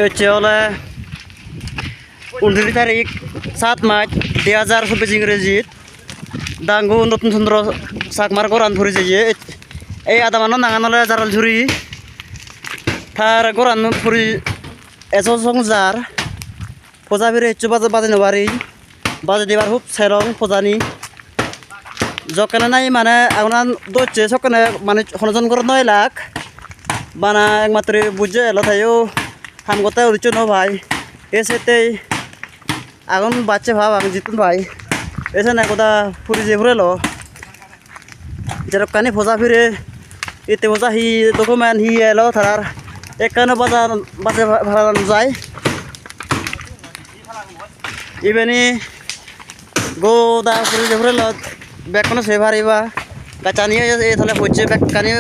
হচ্ছে হলে 29 তারিখ 7 মার্চ 2024 ইংরেজিত ডাঙ্গু নতুন চন্দ্র চাকমার গরান ফুরিছে যে এই আদা মানো নাঙানলে জারাল ঝুরি তার গরান ফুরি এসো সংসার পূজা ফিরে হচ্ছে বাজে নবারি বাজে দিবার খুব সেরং পূজানি যখন নাই মানে আপনার দচ্ছে সকানে মানে হনজন করে 9 লাখ বানা একমাত্র বুঝে এলো তাইও হামগতায় উড়িচ্ছ ন ভাই এসেতেই এখন বাচ্চা ভাব আমি জিতুন ভাই এসে না কোথা ফুরি যে ফুরেলো যেরকানি ফোজা ফিরে এতে ফোজা হি ডকুমেন্ট হি এলো তার একখানে বাজে ভাড়া যায় ইভেনি গোদা ফুরি যে ফুরেলো ব্যাগ কোনো সে ভারিবা গাছানিয়ে এ তাহলে হচ্ছে ব্যাগ কানি